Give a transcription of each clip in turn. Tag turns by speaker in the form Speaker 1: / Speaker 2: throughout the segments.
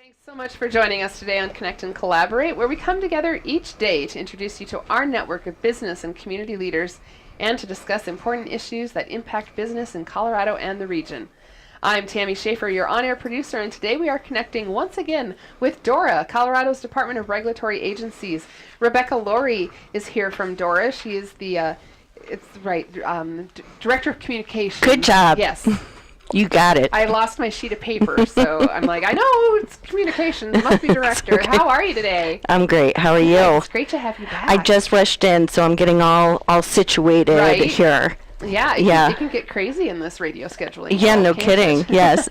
Speaker 1: Thanks so much for joining us today on Connect and Collaborate, where we come together each day to introduce you to our network of business and community leaders and to discuss important issues that impact business in Colorado and the region. I'm Tammy Schaefer, your on-air producer, and today we are connecting once again with DORA, Colorado's Department of Regulatory Agencies. Rebecca Laurie is here from DORA. She is the, Director of Communications.
Speaker 2: Good job.
Speaker 1: Yes.
Speaker 2: You got it.
Speaker 1: I lost my sheet of paper, so I'm like, I know, it's communications, must be director.
Speaker 2: Okay.
Speaker 1: How are you today?
Speaker 2: I'm great. How are you?
Speaker 1: It's great to have you back.
Speaker 2: I just rushed in, so I'm getting all situated here.
Speaker 1: Yeah, it can get crazy in this radio scheduling.
Speaker 2: Yeah, no kidding. Yes.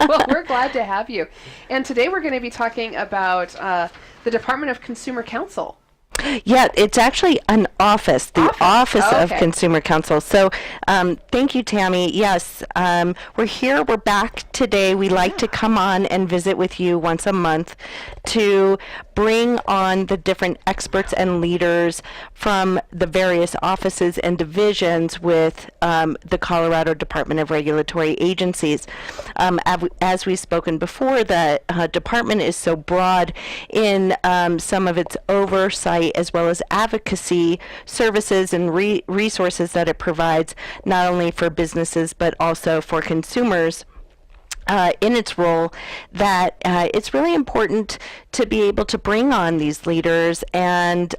Speaker 1: Well, we're glad to have you. And today we're going to be talking about the Department of Consumer Counsel.
Speaker 2: Yeah, it's actually an office, the Office of Consumer Counsel. So thank you, Tammy. Yes, we're here. We're back today. We like to come on and visit with you once a month to bring on the different experts and leaders from the various offices and divisions with the Colorado Department of Regulatory Agencies. As we've spoken before, the department is so broad in some of its oversight as well as advocacy services and resources that it provides, not only for businesses but also for consumers. In its role, that it's really important to be able to bring on these leaders and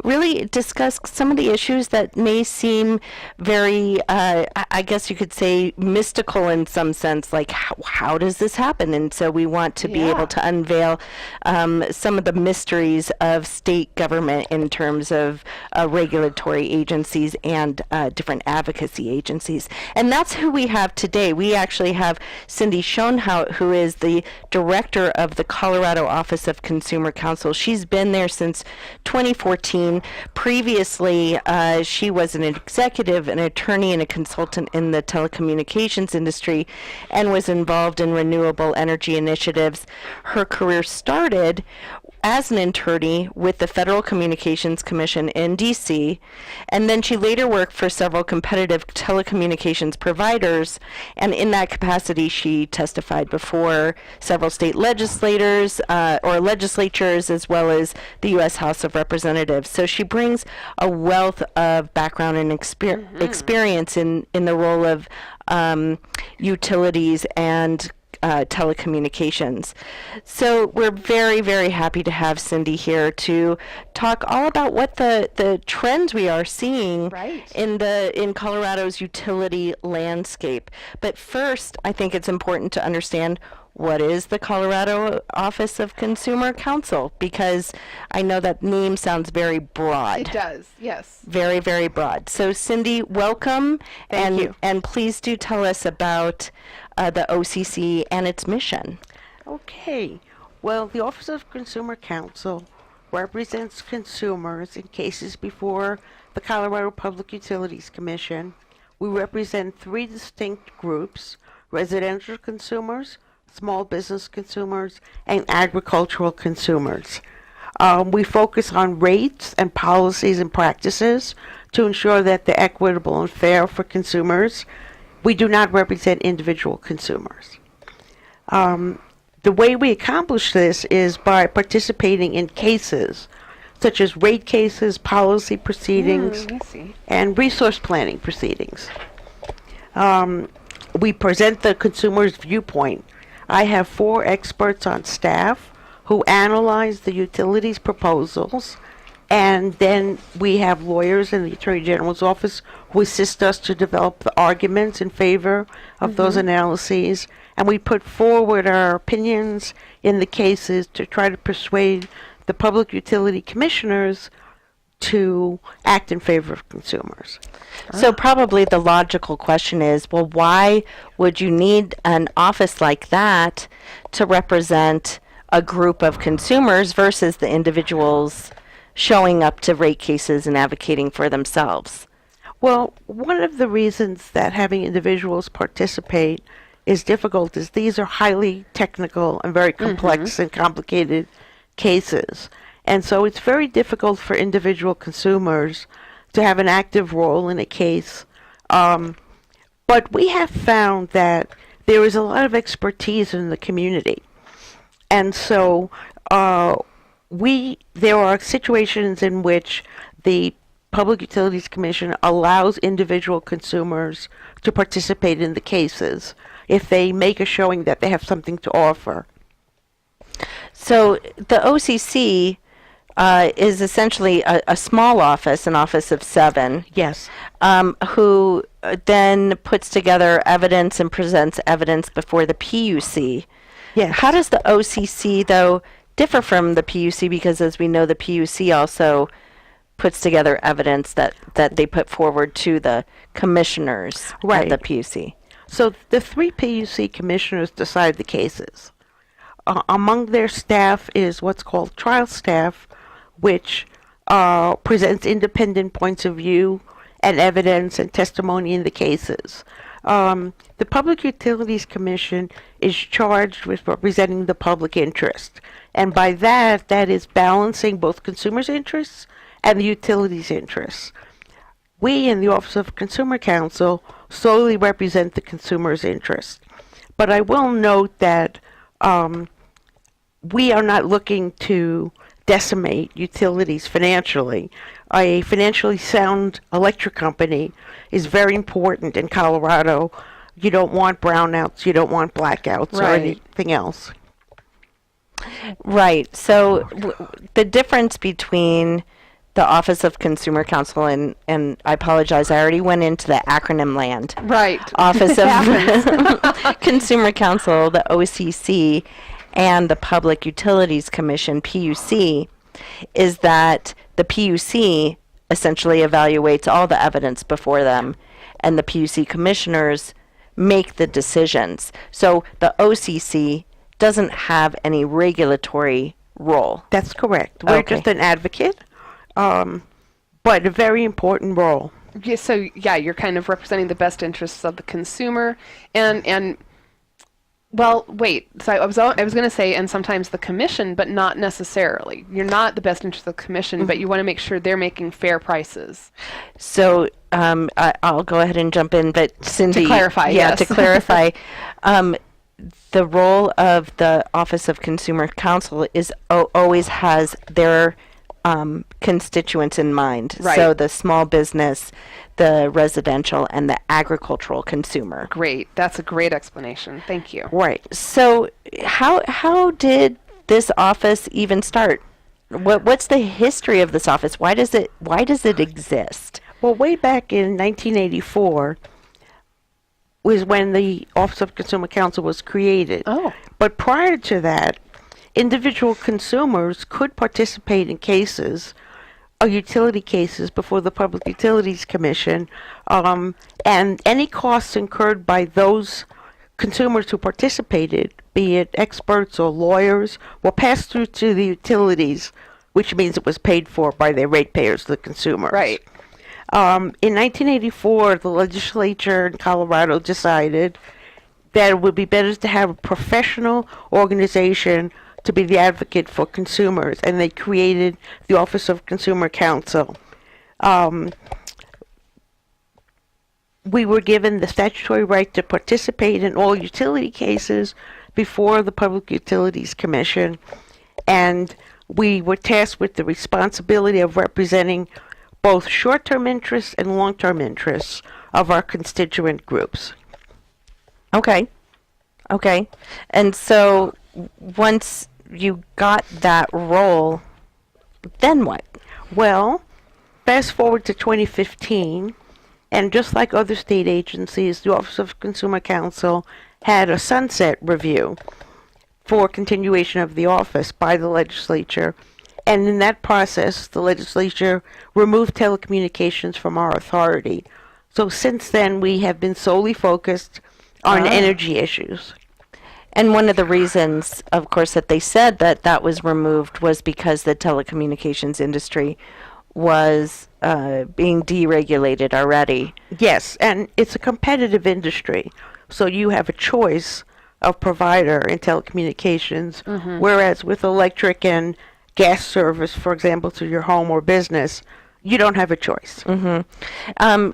Speaker 2: really discuss some of the issues that may seem very, I guess you could say, mystical in some sense, like how does this happen? And so we want to be able to unveil some of the mysteries of state government in terms of regulatory agencies and different advocacy agencies. And that's who we have today. We actually have Cindy Sconhaut, who is the director of the Colorado Office of Consumer Counsel. She's been there since 2014. Previously, she was an executive, an attorney, and a consultant in the telecommunications industry and was involved in renewable energy initiatives. Her career started as an attorney with the Federal Communications Commission in D.C., and then she later worked for several competitive telecommunications providers, and in that capacity she testified before several state legislators or legislatures as well as the U.S. House of Representatives. So she brings a wealth of background and experience in the role of utilities and telecommunications. So we're very, very happy to have Cindy here to talk all about what the trends we are seeing in Colorado's utility landscape. But first, I think it's important to understand what is the Colorado Office of Consumer Counsel, because I know that name sounds very broad.
Speaker 1: It does, yes.
Speaker 2: Very, very broad. So Cindy, welcome.
Speaker 1: Thank you.
Speaker 2: And please do tell us about the OCC and its mission.
Speaker 3: Okay. Well, the Office of Consumer Counsel represents consumers in cases before the Colorado Public Utilities Commission. We represent three distinct groups: residential consumers, small business consumers, and agricultural consumers. We focus on rates and policies and practices to ensure that they're equitable and fair for consumers. We do not represent individual consumers. The way we accomplish this is by participating in cases such as rate cases, policy proceedings, and resource planning proceedings. We present the consumer's viewpoint. I have 4 experts on staff who analyze the utilities proposals, and then we have lawyers in the Attorney General's office who assist us to develop the arguments in favor of those analyses, and we put forward our opinions in the cases to try to persuade the public utility commissioners to act in favor of consumers.
Speaker 2: So probably the logical question is, well, why would you need an office like that to represent a group of consumers versus the individuals showing up to rate cases and advocating for themselves?
Speaker 3: Well, one of the reasons that having individuals participate is difficult is these are highly technical and very complex and complicated cases. And so it's very difficult for individual consumers to have an active role in a case. But we have found that there is a lot of expertise in the community. And so there are situations in which the Public Utilities Commission allows individual consumers to participate in the cases if they make a showing that they have something to offer.
Speaker 2: So the OCC is essentially a small office, an office of 7.
Speaker 3: Yes.
Speaker 2: Who then puts together evidence and presents evidence before the PUC.
Speaker 3: Yes.
Speaker 2: How does the OCC, though, differ from the PUC? Because as we know, the PUC also puts together evidence that they put forward to the commissioners
Speaker 3: Right.
Speaker 2: of the PUC.
Speaker 3: So the 3 PUC commissioners decide the cases. Among their staff is what's called trial staff, which presents independent points of view and evidence and testimony in the cases. The Public Utilities Commission is charged with representing the public interest. And by that is balancing both consumers' interests and the utilities' interests. We in the Office of Consumer Counsel solely represent the consumer's interest. But I will note that we are not looking to decimate utilities financially. A financially sound electric company is very important in Colorado. You don't want brownouts, you don't want blackouts or
Speaker 1: Right.
Speaker 3: anything else.
Speaker 2: Right. So the difference between the Office of Consumer Counsel and I apologize, I already went into the acronym land.
Speaker 1: Right.
Speaker 2: Office of Consumer Counsel, the OCC, and the Public Utilities Commission, PUC, is that the PUC essentially evaluates all the evidence before them, and the PUC commissioners make the decisions. So the OCC doesn't have any regulatory role.
Speaker 3: That's correct. We're
Speaker 2: Okay.
Speaker 3: just an advocate, but a very important role.
Speaker 1: Yeah, so yeah, you're kind of representing the best interests of the consumer, and well, wait. So I was going to say, and sometimes the commission, but not necessarily. You're not the best interest of the commission, but you want to make sure they're making fair prices.
Speaker 2: So I'll go ahead and jump in, but Cindy,
Speaker 1: clarify,
Speaker 2: yeah,
Speaker 1: yes.
Speaker 2: to clarify, the role of the Office of Consumer Counsel is always has their constituents in mind.
Speaker 1: Right.
Speaker 2: So the small business, the residential, and the agricultural consumer.
Speaker 1: Great, that's a great explanation. Thank you.
Speaker 3: Right.
Speaker 2: So how did this office even start? What's the history of this office? Why does it exist?
Speaker 3: Well, way back in 1984 was when the Office of Consumer Counsel was created.
Speaker 1: Oh.
Speaker 3: But prior to that, individual consumers could participate in cases, utility cases, before the Public Utilities Commission, and any costs incurred by those consumers who participated, be it experts or lawyers, were passed through to the utilities, which means it was paid for by their ratepayers, the consumers.
Speaker 1: Right.
Speaker 3: In 1984, the legislature in Colorado decided that it would be better to have a professional organization to be the advocate for consumers, and they created the Office of Consumer Counsel. We were given the statutory right to participate in all utility cases before the Public Utilities Commission, and we were tasked with the responsibility of representing both short-term interests and long-term interests of our constituent groups.
Speaker 2: Okay. And so once you got that role, then what?
Speaker 3: Well, fast forward to 2015, and just like other state agencies, the Office of Consumer Counsel had a sunset review for continuation of the office by the legislature. And in that process, the legislature removed telecommunications from our authority. So since then, we have been solely focused on energy issues.
Speaker 2: And one of the reasons, of course, that they said that was removed was because the telecommunications industry was being deregulated already.
Speaker 3: Yes, and it's a competitive industry. So you have a choice of provider in telecommunications, whereas with electric and gas service, for example, to your home or business, you don't have a choice.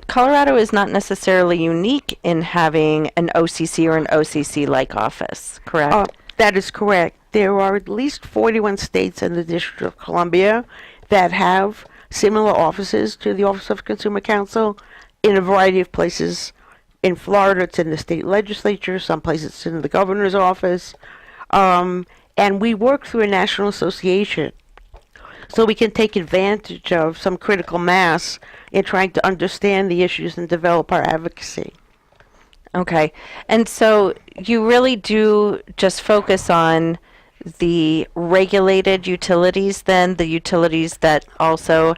Speaker 2: Colorado is not necessarily unique in having an OCC or an OCC-like office, correct?
Speaker 3: That is correct. there are at least 41 states and the District of Columbia that have similar offices to the Office of Consumer Counsel in a variety of places. In Florida, it's in the state legislature. Some places it's in the governor's office. And we work through a national association, so we can take advantage of some critical mass in trying to understand the issues and develop our advocacy.
Speaker 2: Okay. And so you really do just focus on the regulated utilities then, the utilities that also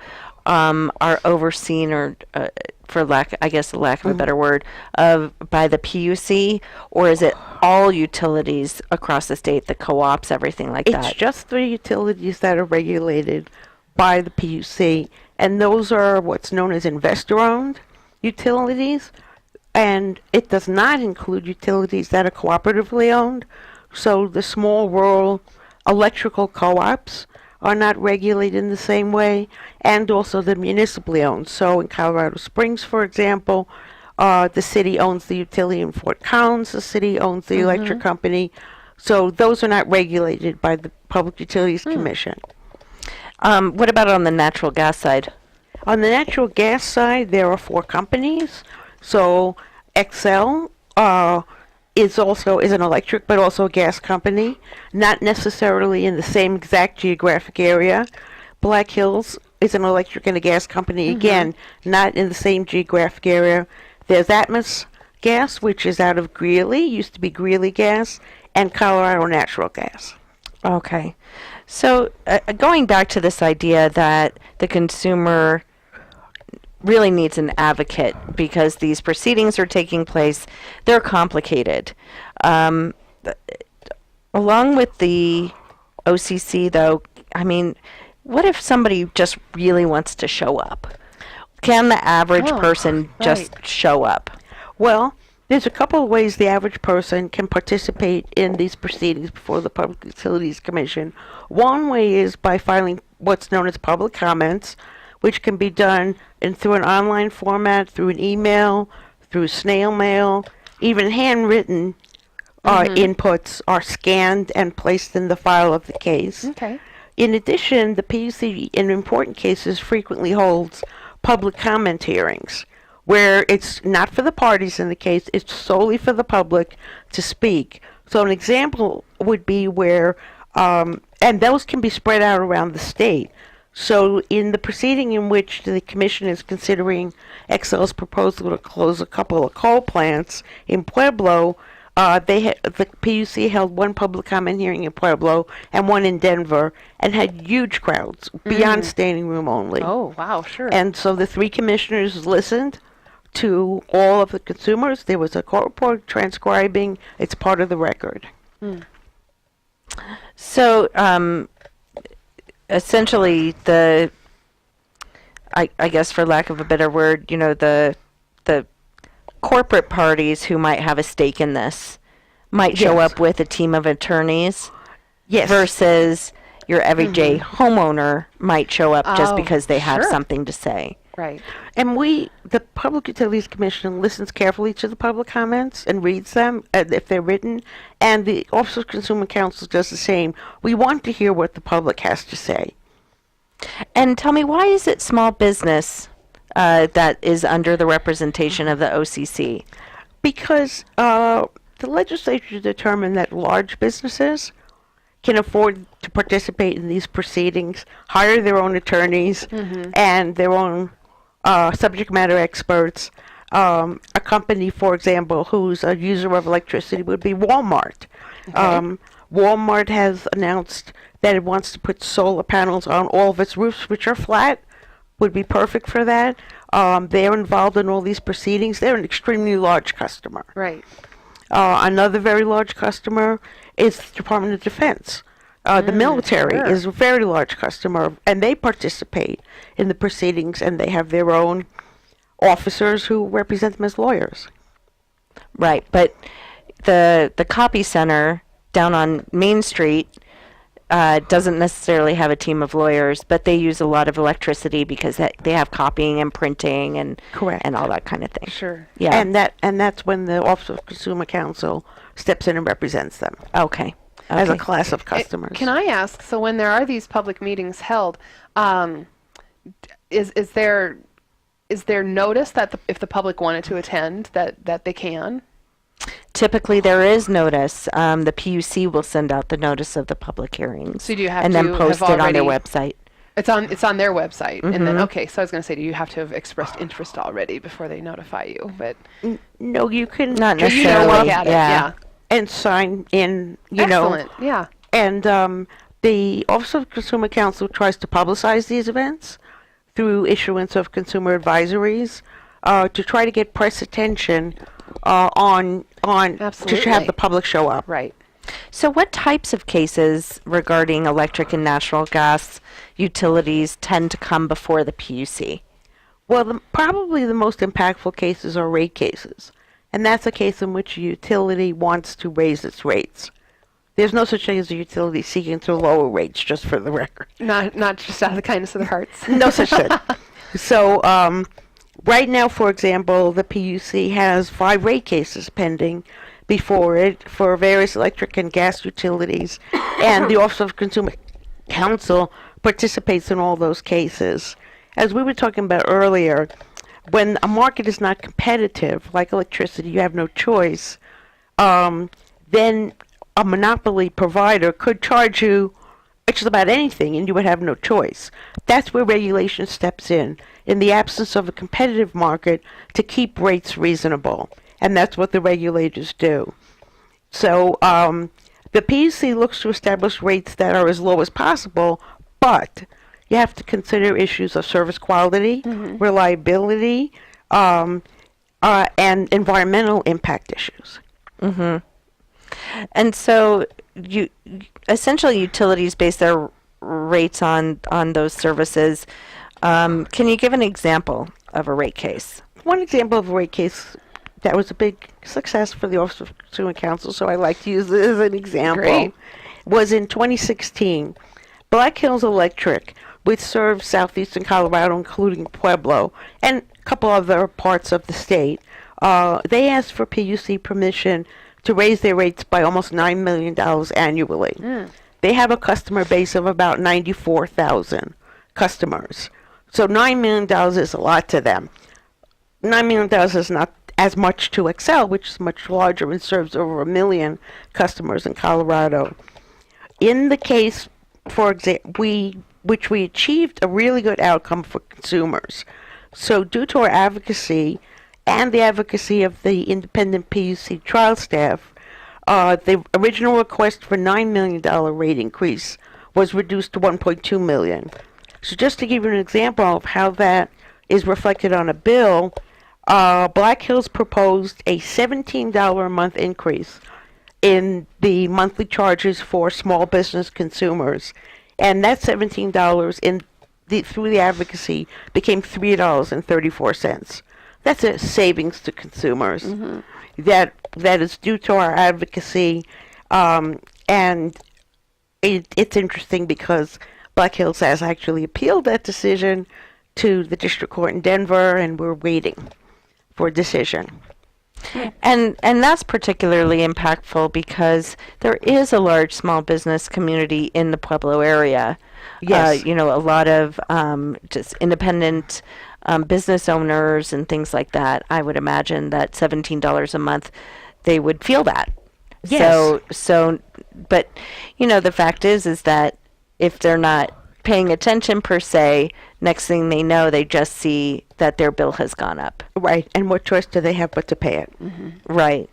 Speaker 2: are overseen or for lack of a better word, by the PUC, or is it all utilities across the state, the co-ops, everything like that?
Speaker 3: It's just the utilities that are regulated by the PUC, and those are what's known as investor-owned utilities, and it does not include utilities that are cooperatively owned. So the small rural electrical co-ops are not regulated in the same way, and also the municipally owned. So in Colorado Springs, for example, the city owns the utility. In Fort Collins, the city owns the electric company. So those are not regulated by the Public Utilities Commission.
Speaker 2: What about on the natural gas side?
Speaker 3: On the natural gas side, there are 4 companies. So Xcel is an electric, but also a gas company, not necessarily in the same exact geographic area. Black Hills is an electric and a gas company, again, not in the same geographic area. There's Atmos Gas, which is out of Greeley, used to be Greeley Gas, and Colorado Natural Gas.
Speaker 2: Okay. So going back to this idea that the consumer really needs an advocate because these proceedings are taking place, they're complicated. Along with the OCC, though, I mean, what if somebody just really wants to show up? Can the average person just show up?
Speaker 3: Well, there's a couple of ways the average person can participate in these proceedings before the Public Utilities Commission. One way is by filing what's known as public comments, which can be done through an online format, through an email, through snail mail. Even handwritten inputs are scanned and placed in the file of the case.
Speaker 1: Okay.
Speaker 3: In addition, the PUC, in important cases, frequently holds public comment hearings, where it's not for the parties in the case, it's solely for the public to speak. So an example would be where, and those can be spread out around the state. So in the proceeding in which the commission is considering Xcel's proposal to close a couple of coal plants in Pueblo, the PUC held one public comment hearing in Pueblo and one in Denver, and had huge crowds, beyond standing room only.
Speaker 1: Oh, wow, sure.
Speaker 3: And so the 3 commissioners listened to all of the consumers. There was a court report transcribing. It's part of the record.
Speaker 2: So, essentially, I guess for lack of a better word, you know, the corporate parties who might have a stake in this might show up with a team of attorneys.
Speaker 3: Yes.
Speaker 2: Versus your everyday homeowner might show up just because they have something to say.
Speaker 1: Right.
Speaker 3: And the Public Utilities Commission listens carefully to the public comments and reads them if they're written, and the Office of Consumer Counsel does the same. We want to hear what the public has to say.
Speaker 2: And tell me, why is it small business that is under the representation of the OCC?
Speaker 3: Because the legislature determined that large businesses can afford to participate in these proceedings, hire their own attorneys and their own subject matter experts. A company, for example, who's a user of electricity would be Walmart. Okay. Walmart has announced that it wants to put solar panels on all of its roofs, which are flat, would be perfect for that. They're involved in all these proceedings. They're an extremely large customer.
Speaker 1: Right.
Speaker 3: Another very large customer is the Department of Defense. The military is a very large customer, and they participate in the proceedings, and they have their own officers who represent them as lawyers.
Speaker 2: Right, but the copy center down on Main Street doesn't necessarily have a team of lawyers, but they use a lot of electricity because they have copying and printing and and all that kind of thing.
Speaker 1: Sure.
Speaker 2: Yeah.
Speaker 3: And that's when the Office of Consumer Counsel steps in and represents them.
Speaker 2: Okay.
Speaker 3: as a
Speaker 2: Okay.
Speaker 3: class of customers.
Speaker 1: Can I ask, so when there are these public meetings held, is there notice that if the public wanted to attend that they can?
Speaker 2: Typically, there is notice. The PUC will send out the notice of the public hearings,
Speaker 1: So do you have
Speaker 2: and
Speaker 1: to
Speaker 2: then post
Speaker 1: have
Speaker 2: it on their
Speaker 1: already-
Speaker 2: website.
Speaker 1: It's on their website, and then
Speaker 2: Mhm.
Speaker 1: okay. So I was going to say, do you have to have expressed interest already before they notify you? But
Speaker 3: No, you can
Speaker 2: Not
Speaker 3: just
Speaker 1: you know,
Speaker 3: show
Speaker 1: look
Speaker 3: up
Speaker 1: at it,
Speaker 2: yeah.
Speaker 1: yeah.
Speaker 3: and sign in, you know.
Speaker 1: Excellent, yeah.
Speaker 3: And the Office of Consumer Counsel tries to publicize these events through issuance of consumer advisories to try to get press attention on to
Speaker 1: Absolutely.
Speaker 3: have the public show up.
Speaker 1: Right.
Speaker 2: So, what types of cases regarding electric and natural gas utilities tend to come before the PUC?
Speaker 3: Well, probably the most impactful cases are rate cases, and that's a case in which a utility wants to raise its rates. There's no such thing as a utility seeking to lower rates, just for the record.
Speaker 1: Not just out of the kindness of their hearts.
Speaker 3: No such thing. So, right now, for example, the PUC has 5 rate cases pending before it for various electric and gas utilities, and the Office of Consumer Counsel participates in all those cases. As we were talking about earlier, when a market is not competitive, like electricity, you have no choice, then a monopoly provider could charge you just about anything, and you would have no choice. That's where regulation steps in the absence of a competitive market, to keep rates reasonable. And that's what the regulators do. So the PUC looks to establish rates that are as low as possible, but you have to consider issues of service quality, reliability, and environmental impact issues.
Speaker 2: Mm-hmm. And so, essentially, utilities base their rates on those services. Can you give an example of a rate case?
Speaker 3: One example of a rate case that was a big success for the Office of Consumer Counsel, so I like to use it as an example,
Speaker 1: Great.
Speaker 3: was in 2016. Black Hills Electric, which serves southeastern Colorado, including Pueblo, and a couple other parts of the state, they asked for PUC permission to raise their rates by almost $9 million annually. They have a customer base of about 94,000 customers. So $9 million is a lot to them. $9 million is not as much to Excel, which is much larger and serves over 1 million customers in Colorado. In the case, for example, which we achieved a really good outcome for consumers. So due to our advocacy and the advocacy of the independent PUC trial staff, the original request for $9 million rate increase was reduced to $1.2 million. So just to give you an example of how that is reflected on a bill, Black Hills proposed a $17 a month increase in the monthly charges for small business consumers, and that $17 through the advocacy became $3.34. That's a savings to consumers. That is due to our advocacy, and it's interesting because Black Hills has actually appealed that decision to the district court in Denver, and we're waiting for a decision.
Speaker 2: And that's particularly impactful because there is a large small business community in the Pueblo area.
Speaker 3: Yes.
Speaker 2: A lot of just independent business owners and things like that. I would imagine that $17 a month, they would feel that.
Speaker 3: Yes.
Speaker 2: But the fact is that if they're not paying attention per se, next thing they know, they just see that their bill has gone up.
Speaker 3: Right, and what choice do they have but to pay it?
Speaker 2: Right.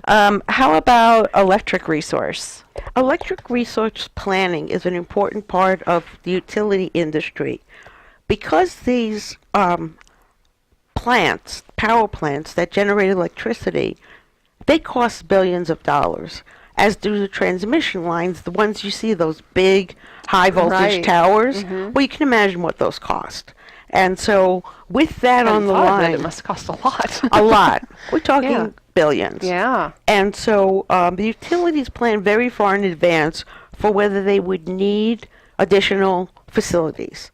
Speaker 2: How about electric resource?
Speaker 3: Electric resource planning is an important part of the utility industry. Because these power plants that generate electricity, they cost billions of dollars, as do the transmission lines, the ones you see, those big high voltage
Speaker 1: Right.
Speaker 3: towers. Well, you can imagine what those cost. And so with that on the line,
Speaker 1: it must cost a lot.
Speaker 3: a lot. We're talking
Speaker 1: Yeah.
Speaker 3: billions.
Speaker 1: Yeah.
Speaker 3: And so the utilities plan very far in advance for whether they would need additional facilities.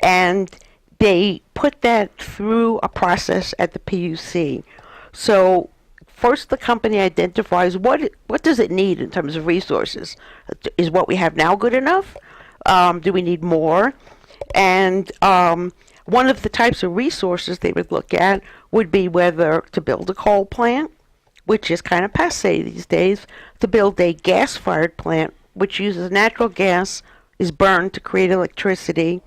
Speaker 3: And they put that through a process at the PUC. So first the company identifies what does it need in terms of resources. Is what we have now good enough? Do we need more? And one of the types of resources they would look at would be whether to build a coal plant, which is kind of passé these days, to build a gas-fired plant, which uses natural gas, is burned to create electricity,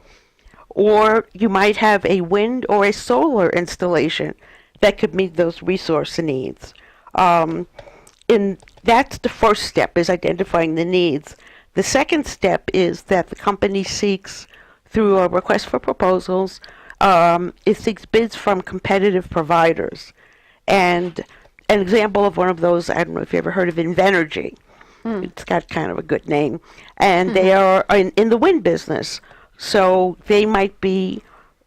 Speaker 3: or you might have a wind or a solar installation that could meet those resource needs. That's the first step, is identifying the needs. The second step is that the company seeks, through a request for proposals, it seeks bids from competitive providers. And an example of one of those, I don't know if you ever heard of Invenergy. It's got kind of a good name. And they are in the wind business. So they might be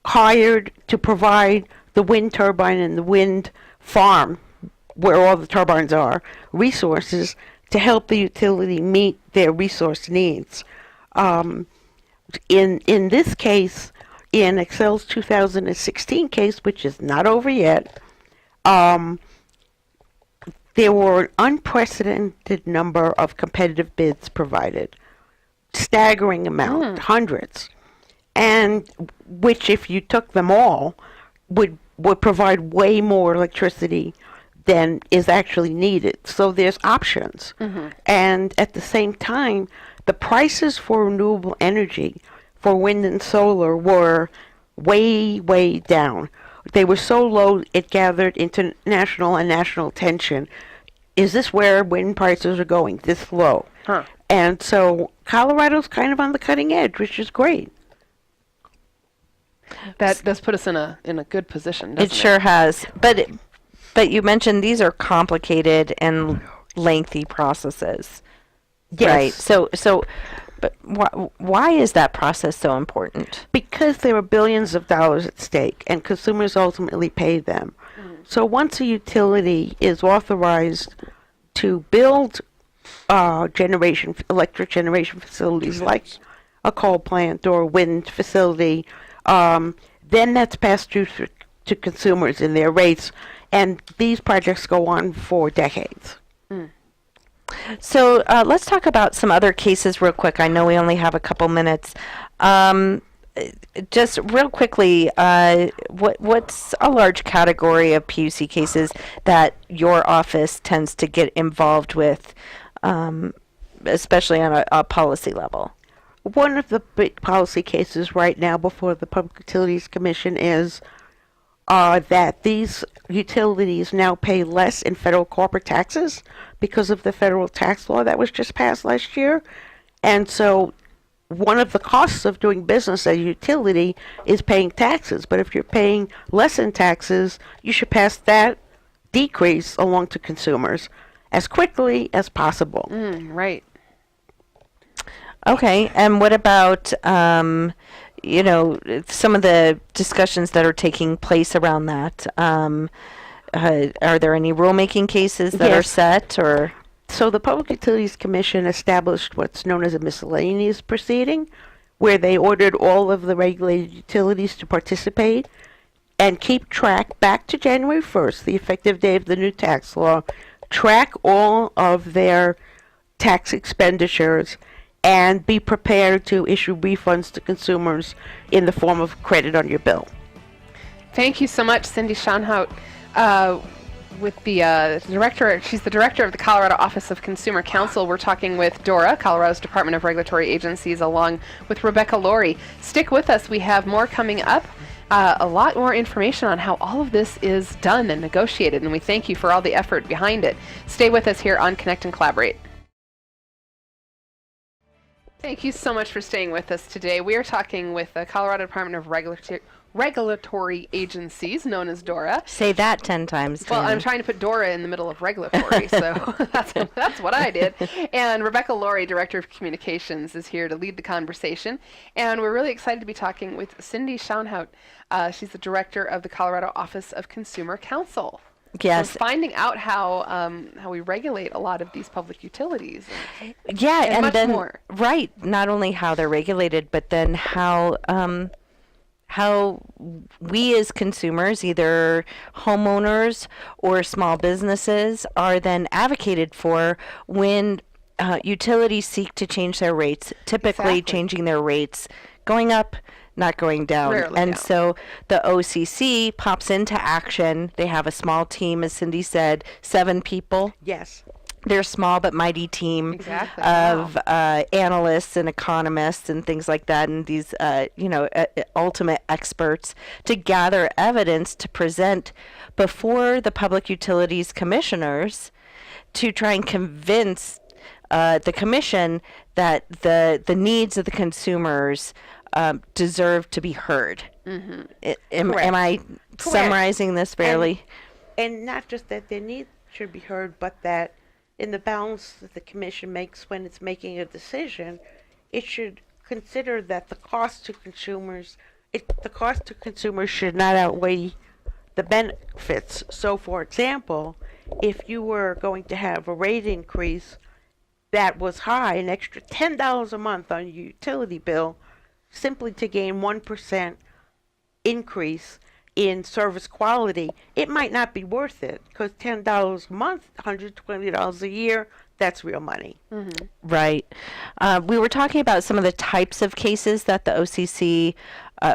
Speaker 3: hired to provide the wind turbine and the wind farm, where all the turbines are, resources to help the utility meet their resource needs. In this case, in Excel's 2016 case, which is not over yet, there were an unprecedented number of competitive bids provided, staggering amount, hundreds, and which, if you took them all, would provide way more electricity than is actually needed. So there's options. And at the same time, the prices for renewable energy, for wind and solar, were way, way down. They were so low it gathered international and national attention. Is this where wind prices are going, this low? And so Colorado's kind of on the cutting edge, which is great.
Speaker 1: That does put us in a good position, doesn't it?
Speaker 2: It sure has. But you mentioned these are complicated and lengthy processes.
Speaker 3: Yes.
Speaker 2: Right. So but why is that process so important?
Speaker 3: Because there are billions of dollars at stake, and consumers ultimately pay them. So once a utility is authorized to build electric generation facilities like a coal plant or a wind facility, then that's passed through to consumers in their rates, and these projects go on for decades.
Speaker 2: So let's talk about some other cases real quick. I know we only have a couple minutes. Just real quickly, what's a large category of PUC cases that your office tends to get involved with, especially on a policy level?
Speaker 3: One of the big policy cases right now before the Public Utilities Commission is that these utilities now pay less in federal corporate taxes because of the federal tax law that was just passed last year. And so one of the costs of doing business as a utility is paying taxes. But if you're paying less in taxes, you should pass that decrease along to consumers as quickly as possible.
Speaker 1: Right.
Speaker 2: Okay. And what about, some of the discussions that are taking place around that? Are there any rulemaking cases that are set, or?
Speaker 3: So the Public Utilities Commission established what's known as a miscellaneous proceeding, where they ordered all of the regulated utilities to participate and keep track back to January 1st, the effective day of the new tax law, track all of their tax expenditures and be prepared to issue refunds to consumers in the form of credit on your bill.
Speaker 1: Thank you so much, Cindy Sconhaut. With the director, she's the director of the Colorado Office of Consumer Counsel. We're talking with Dora, Colorado's Department of Regulatory Agencies, along with Rebecca Laurie. Stick with us. We have more coming up. A lot more information on how all of this is done and negotiated, and we thank you for all the effort behind it. Stay with us here on Connect and Collaborate. Thank you so much for staying with us today. We are talking with the Colorado Department of Regulatory Agencies, known as DORA.
Speaker 2: Say that 10 times.
Speaker 1: Well, I'm trying to put DORA in the middle of regulatory, so that's what I did. And Rebecca Laurie, Director of Communications, is here to lead the conversation. And we're really excited to be talking with Cindy Sconhaut. She's the Director of the Colorado Office of Consumer Counsel.
Speaker 2: Yes.
Speaker 1: So finding out how we regulate a lot of these public utilities.
Speaker 2: Yeah, and
Speaker 1: much
Speaker 2: then
Speaker 1: more.
Speaker 2: Right, not only how they're regulated, but then how how we as consumers, either homeowners or small businesses, are then advocated for when utilities seek to change their rates, typically
Speaker 1: Exactly.
Speaker 2: changing their rates, going up, not going down.
Speaker 1: Rarely
Speaker 2: And
Speaker 1: down.
Speaker 2: so the OCC pops into action. They have a small team, as Cindy said, 7 people.
Speaker 3: Yes.
Speaker 2: They're a small but mighty team
Speaker 1: Exactly.
Speaker 2: of
Speaker 1: Wow.
Speaker 2: analysts and economists and things like that, and these ultimate experts to gather evidence to present before the Public Utilities Commissioners to try and convince the commission that the needs of the consumers deserve to be heard. Am I summarizing this fairly?
Speaker 3: And not just that their needs should be heard, but that in the balance that the commission makes when it's making a decision, it should consider that the cost to consumers should not outweigh the benefits. So, for example, if you were going to have a rate increase that was high, an extra $10 a month on your utility bill, simply to gain 1% increase in service quality, it might not be worth it, because $10 a month, $120 a year, that's real money.
Speaker 2: Right. We were talking about some of the types of cases that the OCC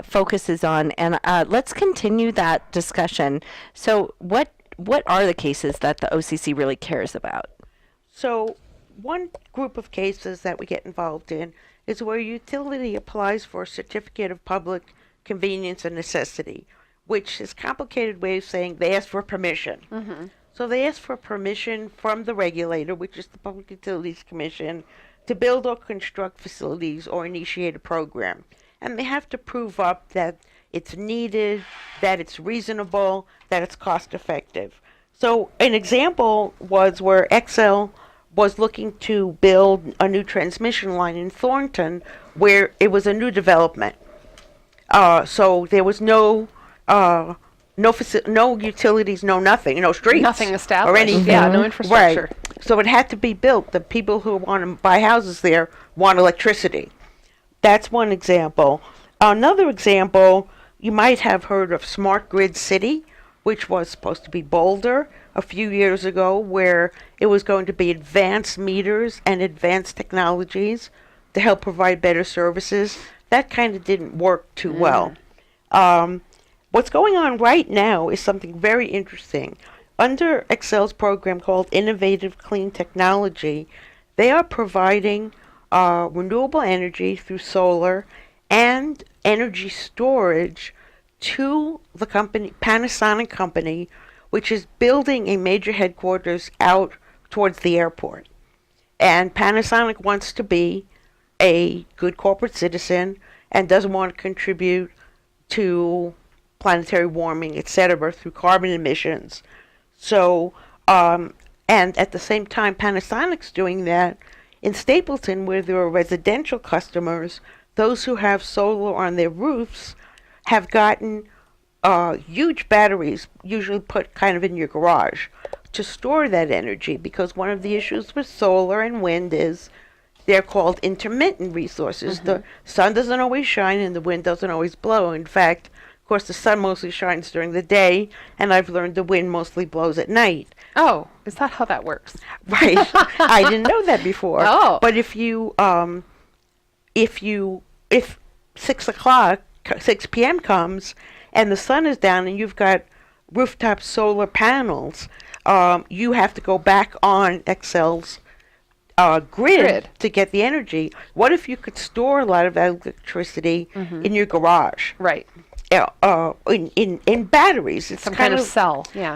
Speaker 2: focuses on, and let's continue that discussion. So what are the cases that the OCC really cares about?
Speaker 3: So one group of cases that we get involved in is where a utility applies for a certificate of public convenience and necessity, which is a complicated way of saying they ask for permission. So they ask for permission from the regulator, which is the Public Utilities Commission, to build or construct facilities or initiate a program. And they have to prove up that it's needed, that it's reasonable, that it's cost effective. So an example was where Excel was looking to build a new transmission line in Thornton, where it was a new development. So there was no utilities, no nothing, no streets,
Speaker 1: Nothing established.
Speaker 3: or anything.
Speaker 1: Yeah, no infrastructure.
Speaker 3: Right. So it had to be built. The people who want to buy houses there want electricity. That's one example. Another example, you might have heard of Smart Grid City, which was supposed to be Boulder a few years ago, where it was going to be advanced meters and advanced technologies to help provide better services. That kind of didn't work too well. What's going on right now is something very interesting. Under Excel's program called Innovative Clean Technology, they are providing renewable energy through solar and energy storage to the company, Panasonic company, which is building a major headquarters out towards the airport. And Panasonic wants to be a good corporate citizen and doesn't want to contribute to planetary warming, etc., through carbon emissions. So, and at the same time, Panasonic's doing that in Stapleton, where there are residential customers. Those who have solar on their roofs have gotten huge batteries, usually put kind of in your garage, to store that energy, because one of the issues with solar and wind is they're called intermittent resources. The sun doesn't always shine and the wind doesn't always blow. In fact, of course, the sun mostly shines during the day, and I've learned the wind mostly blows at night.
Speaker 1: Oh, is that how that works?
Speaker 3: Right. I didn't know that before.
Speaker 1: Oh.
Speaker 3: But if 6 p.m. comes and the sun is down and you've got rooftop solar panels, you have to go back on Excel's grid to get the energy. What if you could store a lot of that electricity in your garage?
Speaker 1: Right.
Speaker 3: In batteries. It's
Speaker 1: Some kind of cell. Yeah.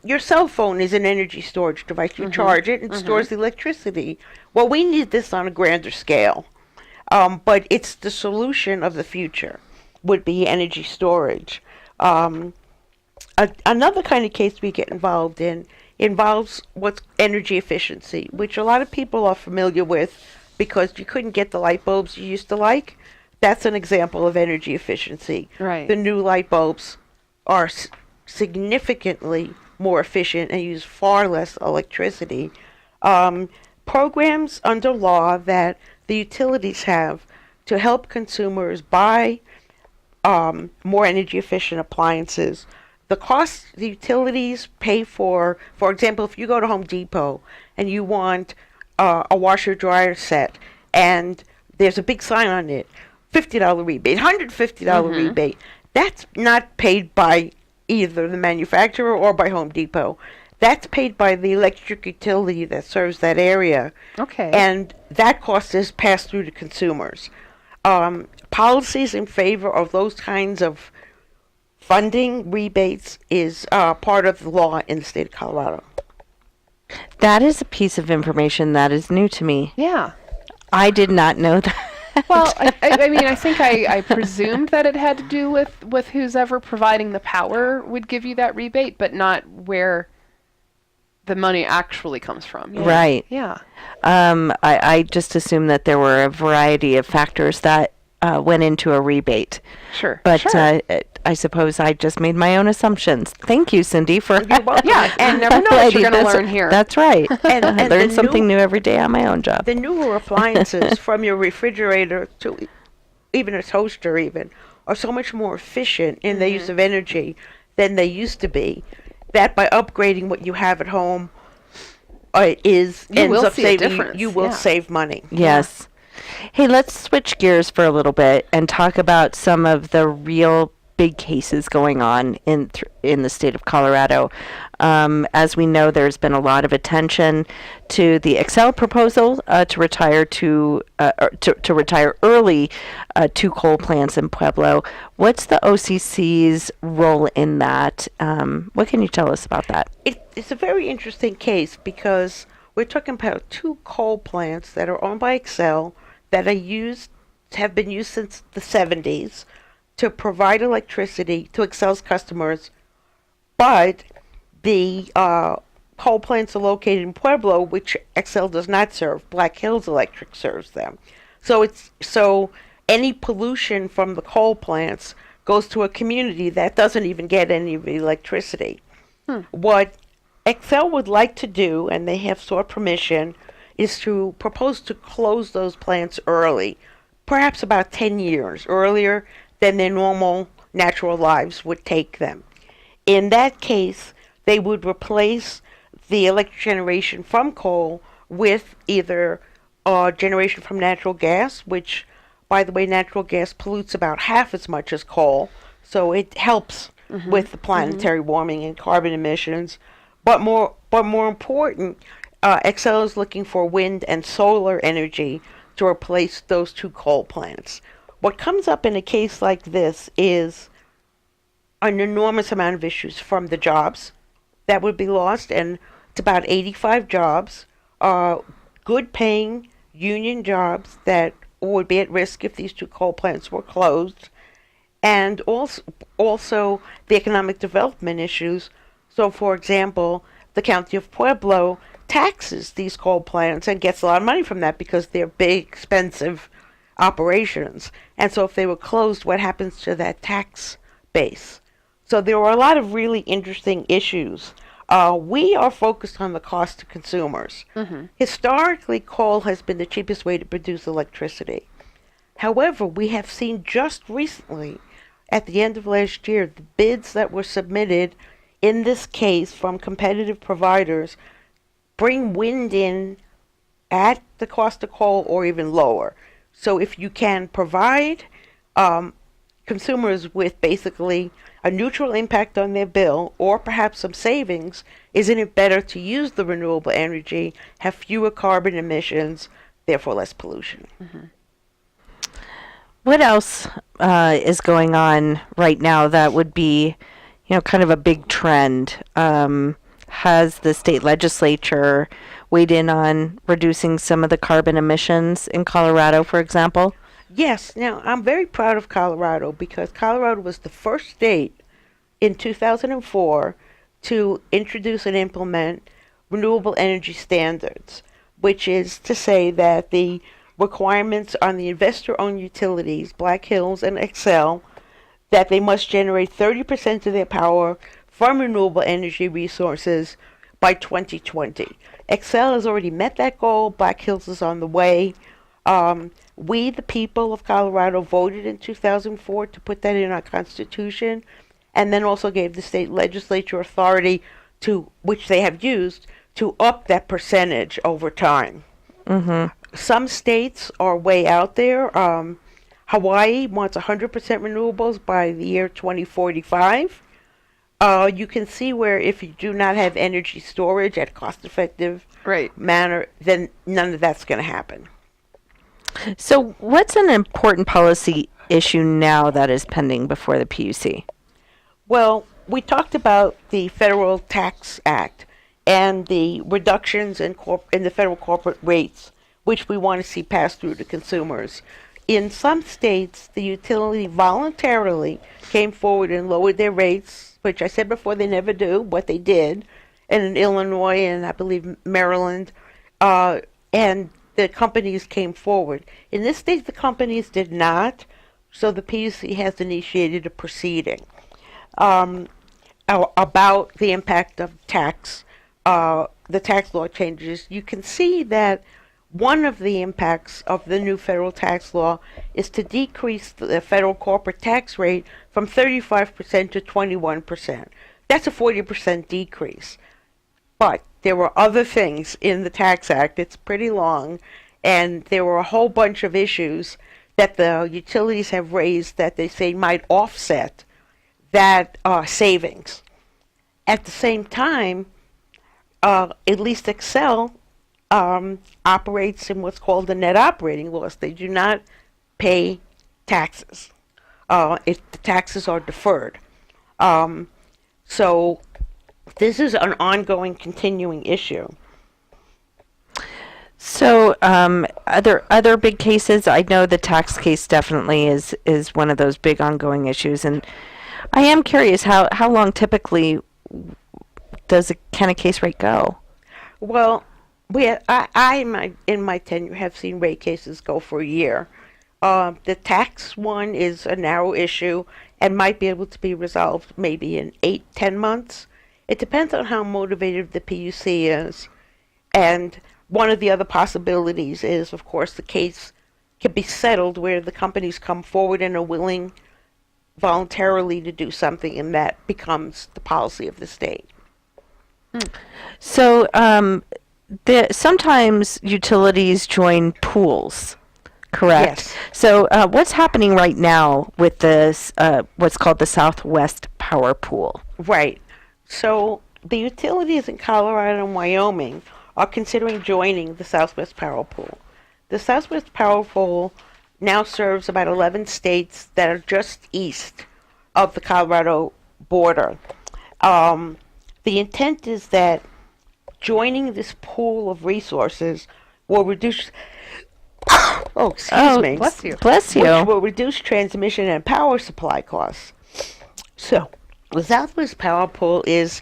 Speaker 3: Your cell phone is an energy storage device. You charge it and it stores the electricity. Well, we need this on a grander scale. But it's the solution of the future, would be energy storage. Another kind of case we get involved in involves what's energy efficiency, which a lot of people are familiar with because you couldn't get the light bulbs you used to like. That's an example of energy efficiency.
Speaker 1: Right.
Speaker 3: The new light bulbs are significantly more efficient and use far less electricity. Programs under law that the utilities have to help consumers buy more energy efficient appliances. The cost the utilities pay for example, if you go to Home Depot and you want a washer dryer set and there's a big sign on it, $50 rebate, $150 rebate, that's not paid by either the manufacturer or by Home Depot. That's paid by the electric utility that serves that area.
Speaker 1: Okay.
Speaker 3: And that cost is passed through to consumers. Policies in favor of those kinds of funding rebates is part of the law in the state of Colorado.
Speaker 2: That is a piece of information that is new to me.
Speaker 1: Yeah.
Speaker 2: I did not know that.
Speaker 1: Well, I mean, I think I presumed that it had to do with who's ever providing the power would give you that rebate, but not where the money actually comes from. Yeah.
Speaker 2: Right.
Speaker 1: Yeah.
Speaker 2: I just assumed that there were a variety of factors that went into a rebate.
Speaker 1: Sure.
Speaker 2: But
Speaker 1: sure.
Speaker 2: I suppose I just made my own assumptions. Thank you, Cindy, for
Speaker 1: Yeah, and never know what you're going to learn here.
Speaker 2: That's right.
Speaker 3: And
Speaker 2: I learn something new every day on my own job.
Speaker 3: The newer appliances, from your refrigerator to even a toaster even, are so much more efficient in the use of energy than they used to be, that by upgrading what you have at home you will save money.
Speaker 2: Yes. Hey, let's switch gears for a little bit and talk about some of the real big cases going on in the state of Colorado. As we know, there's been a lot of attention to the Xcel proposal to retire early 2 coal plants in Pueblo. What's the OCC's role in that? What can you tell us about that?
Speaker 3: It's a very interesting case because we're talking about 2 coal plants that are owned by Xcel that have been used since the 70s to provide electricity to Xcel's customers, but the coal plants are located in Pueblo, which Xcel does not serve. Black Hills Electric serves them. So any pollution from the coal plants goes to a community that doesn't even get any of the electricity. What Xcel would like to do, and they have sought permission, is to propose to close those plants early, perhaps about 10 years earlier than their normal natural lives would take them. In that case, they would replace the electric generation from coal with either generation from natural gas, which, by the way, natural gas pollutes about half as much as coal, so it helps with the planetary warming and carbon emissions. But more important, Xcel is looking for wind and solar energy to replace those 2 coal plants. What comes up in a case like this is an enormous amount of issues, from the jobs that would be lost, and it's about 85 jobs, good paying union jobs that would be at risk if these 2 coal plants were closed, and also the economic development issues. So, for example, the County of Pueblo taxes these coal plants and gets a lot of money from that because they're big, expensive operations. And so if they were closed, what happens to that tax base? So there were a lot of really interesting issues. We are focused on the cost to consumers. Historically, coal has been the cheapest way to produce electricity. However, we have seen just recently, at the end of last year, the bids that were submitted in this case from competitive providers bring wind in at the cost of coal or even lower. So if you can provide consumers with basically a neutral impact on their bill, or perhaps some savings, isn't it better to use the renewable energy, have fewer carbon emissions, therefore less pollution?
Speaker 2: What else is going on right now that would be, kind of a big trend? Has the state legislature weighed in on reducing some of the carbon emissions in Colorado, for example?
Speaker 3: Yes. Now, I'm very proud of Colorado because Colorado was the first state in 2004 to introduce and implement renewable energy standards, which is to say that the requirements on the investor-owned utilities, Black Hills and Xcel, that they must generate 30% of their power from renewable energy resources by 2020. Xcel has already met that goal. Black Hills is on the way. We, the people of Colorado, voted in 2004 to put that in our Constitution, and then also gave the state legislature authority to, which they have used, to up that percentage over time. Some states are way out there. Hawaii wants 100% renewables by the year 2045. You can see where if you do not have energy storage at cost-effective manner, then none of that's going to happen.
Speaker 2: So what's an important policy issue now that is pending before the PUC?
Speaker 3: Well, we talked about the Federal Tax Act and the reductions in the federal corporate rates, which we want to see pass through to consumers. In some states, the utility voluntarily came forward and lowered their rates, which I said before they never do, but they did, and in Illinois and I believe Maryland, and the companies came forward. In this state, the companies did not, so the PUC has initiated a proceeding about the impact of the tax law changes. You can see that one of the impacts of the new federal tax law is to decrease the federal corporate tax rate from 35% to 21%. That's a 40% decrease. But there were other things in the Tax Act. It's pretty long, and there were a whole bunch of issues that the utilities have raised that they say might offset that savings. At the same time, at least Excel operates in what's called the net operating loss. They do not pay taxes. The taxes are deferred. So this is an ongoing, continuing issue.
Speaker 2: So other big cases, I know the tax case definitely is one of those big ongoing issues, and I am curious how long typically can a case rate go?
Speaker 3: Well, in my tenure have seen rate cases go for a year. The tax one is a narrow issue and might be able to be resolved maybe in 8-10 months. It depends on how motivated the PUC is. And one of the other possibilities is, of course, the case can be settled where the companies come forward and are willing voluntarily to do something, and that becomes the policy of the state.
Speaker 2: So sometimes utilities join pools, correct?
Speaker 3: Yes.
Speaker 2: So what's happening right now with this, what's called the Southwest Power Pool?
Speaker 3: Right. So the utilities in Colorado and Wyoming are considering joining the Southwest Power Pool. The Southwest Power Pool now serves about 11 states that are just east of the Colorado border. The intent is that joining this pool of resources will reduce excuse me.
Speaker 1: Bless you.
Speaker 2: Bless you.
Speaker 3: Which will reduce transmission and power supply costs. So, the Southwest Power Pool is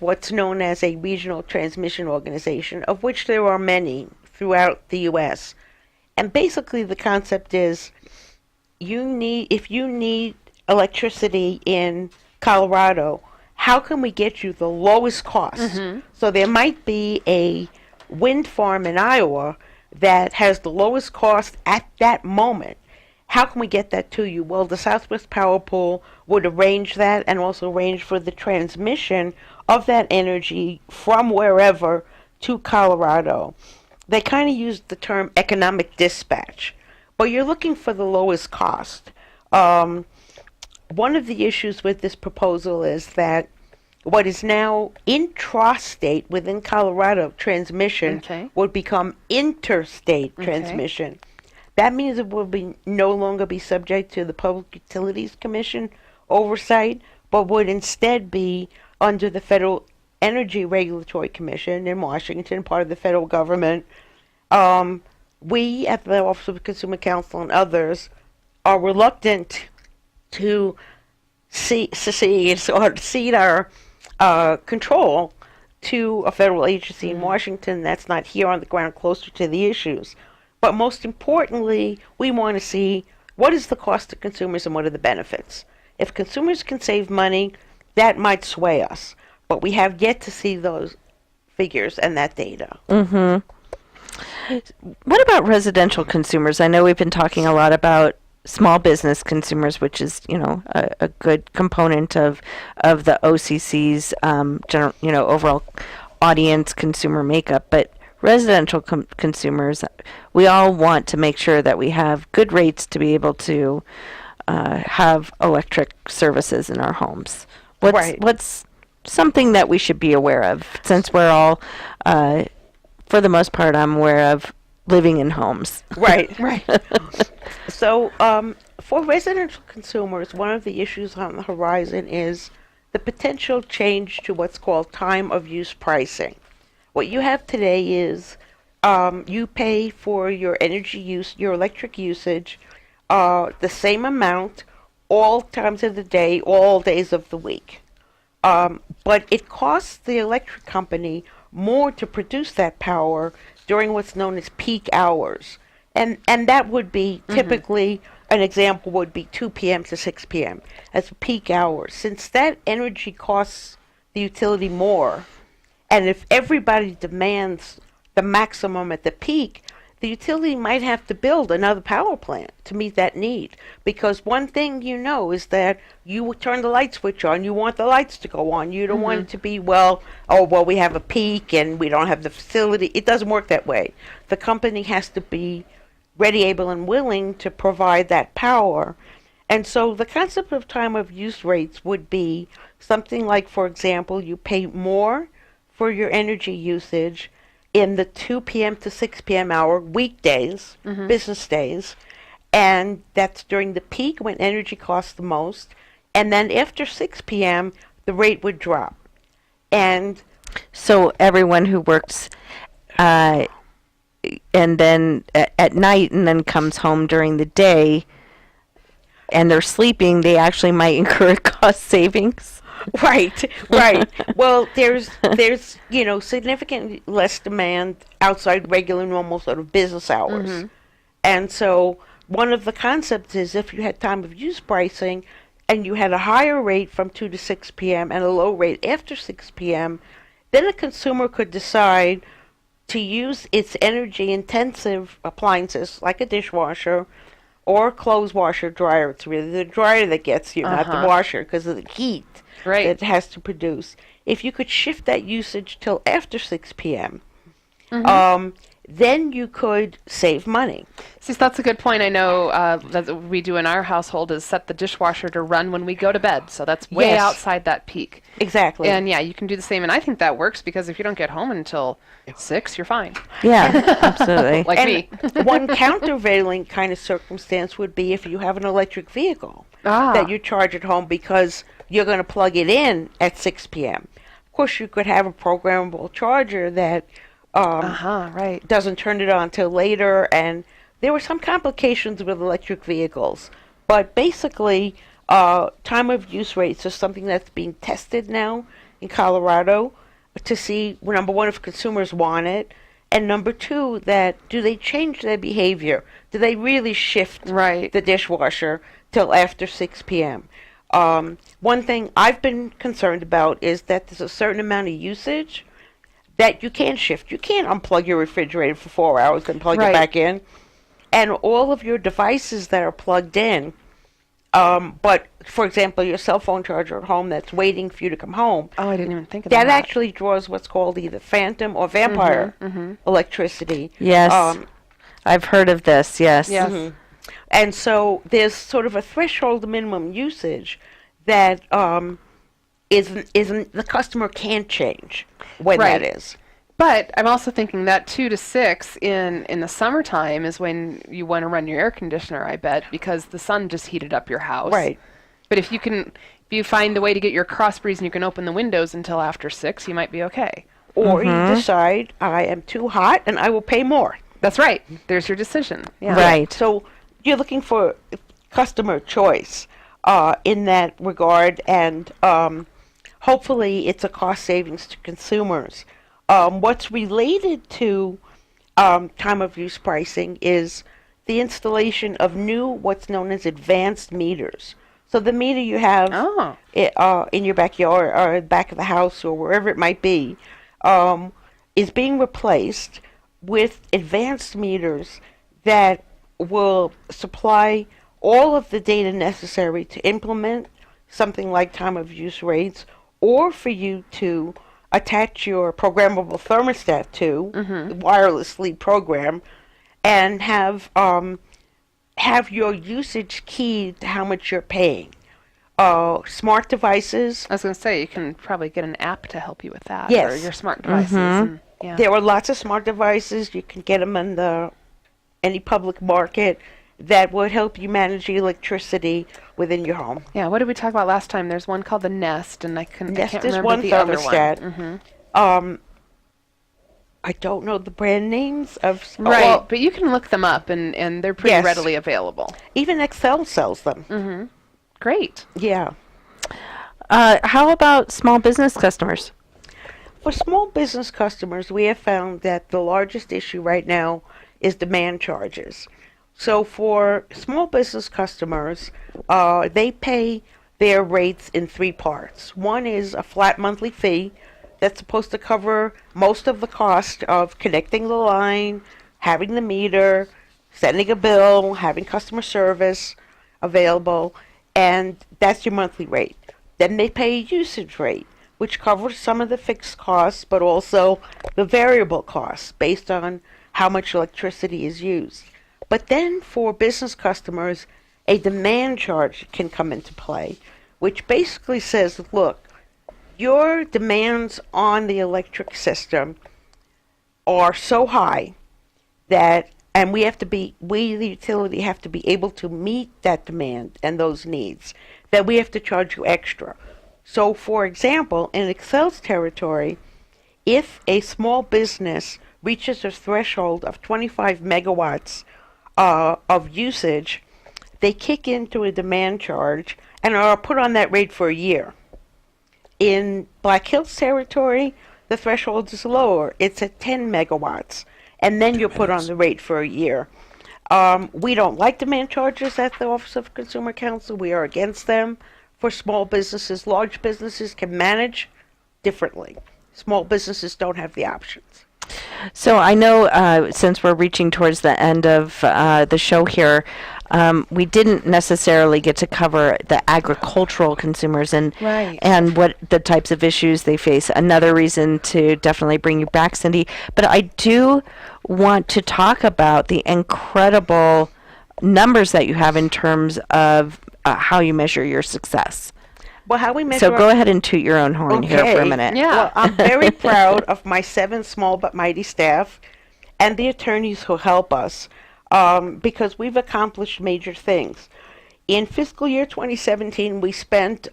Speaker 3: what's known as a regional transmission organization, of which there are many throughout the U.S. And basically the concept is if you need electricity in Colorado, how can we get you the lowest cost? So there might be a wind farm in Iowa that has the lowest cost at that moment. How can we get that to you? Well, the Southwest Power Pool would arrange that and also arrange for the transmission of that energy from wherever to Colorado. They kind of use the term economic dispatch, but you're looking for the lowest cost. One of the issues with this proposal is that what is now intrastate within Colorado transmission would become interstate transmission. That means it will no longer be subject to the Public Utilities Commission oversight, but would instead be under the Federal Energy Regulatory Commission in Washington, part of the federal government. We at the Office of Consumer Counsel and others are reluctant to cede our control to a federal agency in Washington that's not here on the ground closer to the issues. But most importantly, we want to see what is the cost to consumers and what are the benefits. If consumers can save money, that might sway us. But we have yet to see those figures and that data.
Speaker 2: What about residential consumers? I know we've been talking a lot about small business consumers, which is, a good component of the OCC's, overall audience consumer makeup. But residential consumers, we all want to make sure that we have good rates to be able to have electric services in our homes. What's something that we should be aware of, since we're all, for the most part, I'm aware of living in homes.
Speaker 3: Right. So, for residential consumers, one of the issues on the horizon is the potential change to what's called time of use pricing. What you have today is you pay for your energy use, your electric usage, the same amount all times of the day, all days of the week. But it costs the electric company more to produce that power during what's known as peak hours. And that would be typically, an example would be 2 p.m. to 6 p.m. as peak hours. Since that energy costs the utility more, and if everybody demands the maximum at the peak, the utility might have to build another power plant to meet that need. Because one thing is that you turn the light switch on, you want the lights to go on. You don't want it to be, we have a peak and we don't have the facility. It doesn't work that way. The company has to be ready, able, and willing to provide that power. And so the concept of time of use rates would be something like, for example, you pay more for your energy usage in the 2 p.m. to 6 p.m. hour, weekdays, business days, and that's during the peak when energy costs the most. And then after 6 p.m., the rate would drop. And
Speaker 2: so everyone who works and then at night and then comes home during the day and they're sleeping, they actually might incur cost savings.
Speaker 3: Right. Well, there's significantly less demand outside regular, normal sort of business hours. And so one of the concepts is if you had time of use pricing and you had a higher rate from 2 to 6 p.m. and a low rate after 6 p.m., then a consumer could decide to use its energy-intensive appliances like a dishwasher or clothes washer dryer. It's really the dryer that gets you, not the washer, because of the heat that it has to produce. If you could shift that usage till after 6 p.m., then you could save money.
Speaker 1: See, that's a good point. I know that we do in our household is set the dishwasher to run when we go to bed. So that's way outside that peak.
Speaker 3: Exactly.
Speaker 1: And yeah, you can do the same. And I think that works because if you don't get home until 6, you're fine.
Speaker 2: Yeah, absolutely.
Speaker 1: Like me.
Speaker 3: One countervailing kind of circumstance would be if you have an electric vehicle that you charge at home because you're going to plug it in at 6 p.m. Of course, you could have a programmable charger that doesn't turn it on until later, and there were some complications with electric vehicles. But basically, time of use rates is something that's being tested now in Colorado to see, number one, if consumers want it, and number two, that do they change their behavior? Do they really shift the dishwasher till after 6 p.m.? One thing I've been concerned about is that there's a certain amount of usage that you can't shift. You can't unplug your refrigerator for 4 hours and plug it back in. And all of your devices that are plugged in, but for example, your cell phone charger at home that's waiting for you to come home.
Speaker 1: Oh, I didn't even think of that.
Speaker 3: That actually draws what's called either phantom or vampire electricity.
Speaker 2: Yes. I've heard of this, yes.
Speaker 3: And so there's sort of a threshold minimum usage that isn't the customer can't change when that is.
Speaker 1: But I'm also thinking that 2 to 6 in the summertime is when you want to run your air conditioner, I bet, because the sun just heated up your house.
Speaker 3: Right.
Speaker 1: But if you find a way to get your cross breeze and you can open the windows until after 6, you might be okay.
Speaker 3: Or you decide, I am too hot and I will pay more.
Speaker 1: That's right. There's your decision. Yeah.
Speaker 2: Right.
Speaker 3: So you're looking for customer choice in that regard, and hopefully it's a cost savings to consumers. What's related to time of use pricing is the installation of new, what's known as advanced meters. So the meter you have in your backyard or back of the house or wherever it might be is being replaced with advanced meters that will supply all of the data necessary to implement something like time of use rates, or for you to attach your programmable thermostat to wirelessly program and have your usage keyed to how much you're paying. Smart devices.
Speaker 1: I was going to say, you can probably get an app to help you with that.
Speaker 3: Yes.
Speaker 1: Or your smart devices. And, yeah.
Speaker 3: There are lots of smart devices. You can get them in any public market that would help you manage the electricity within your home.
Speaker 1: Yeah, what did we talk about last time? There's one called the Nest, and I can't remember
Speaker 3: one
Speaker 1: the other
Speaker 3: thermostat.
Speaker 1: one.
Speaker 3: I don't know the brand names of...
Speaker 1: Right,
Speaker 3: well,
Speaker 1: but you can look them up, and they're pretty readily available.
Speaker 3: even Excel sells them.
Speaker 1: Great.
Speaker 3: Yeah.
Speaker 2: How about small business customers?
Speaker 3: For small business customers, we have found that the largest issue right now is demand charges. So for small business customers, they pay their rates in three parts. One is a flat monthly fee that's supposed to cover most of the cost of connecting the line, having the meter, sending a bill, having customer service available, and that's your monthly rate. Then they pay a usage rate, which covers some of the fixed costs, but also the variable costs based on how much electricity is used. But then for business customers, a demand charge can come into play, which basically says, look, your demands on the electric system are so high that, and we, the utility, have to be able to meet that demand and those needs, that we have to charge you extra. So, for example, in Excel's territory, if a small business reaches a threshold of 25 megawatts of usage, they kick into a demand charge and are put on that rate for a year. In Black Hills territory, the threshold is lower. It's at 10 megawatts, and then you're put on the rate for a year. We don't like demand charges at the Office of Consumer Counsel. We are against them for small businesses. Large businesses can manage differently. Small businesses don't have the options.
Speaker 2: So I know since we're reaching towards the end of the show here, we didn't necessarily get to cover the agricultural consumers and what the types of issues they face. Another reason to definitely bring you back, Cindy. But I do want to talk about the incredible numbers that you have in terms of how you measure your success.
Speaker 3: Well, how we measure...
Speaker 2: So go ahead and toot your own horn here for a minute.
Speaker 1: Yeah.
Speaker 3: Well, I'm very proud of my 7 small but mighty staff and the attorneys who help us because we've accomplished major things. In fiscal year 2017,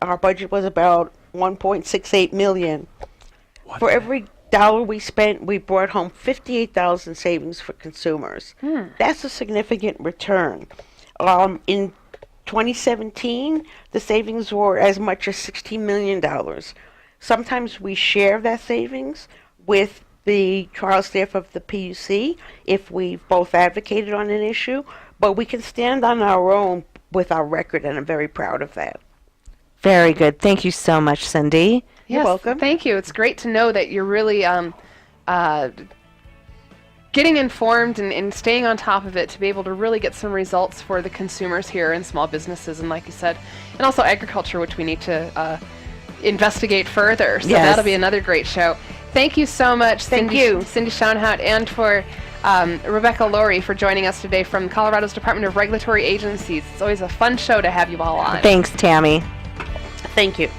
Speaker 3: our budget was about $1.68 million. For every dollar we spent, we brought home $58,000 savings for consumers. That's a significant return. In 2017, the savings were as much as $16 million. Sometimes we share that savings with the trial staff of the PUC if we've both advocated on an issue, but we can stand on our own with our record, and I'm very proud of that.
Speaker 2: Very good. Thank you so much, Cindy.
Speaker 1: Yes,
Speaker 3: You're welcome.
Speaker 1: Thank you. It's great to know that you're really getting informed and staying on top of it to be able to really get some results for the consumers here and small businesses, and like you said, and also agriculture, which we need to investigate further. So that'll be another great show. Thank you so much, Cindy Sconhaut, and for Rebecca Laurie for joining us today from Colorado's Department of Regulatory Agencies. It's always a fun show to have you all on.
Speaker 2: Thanks, Tammy.
Speaker 3: Thank you.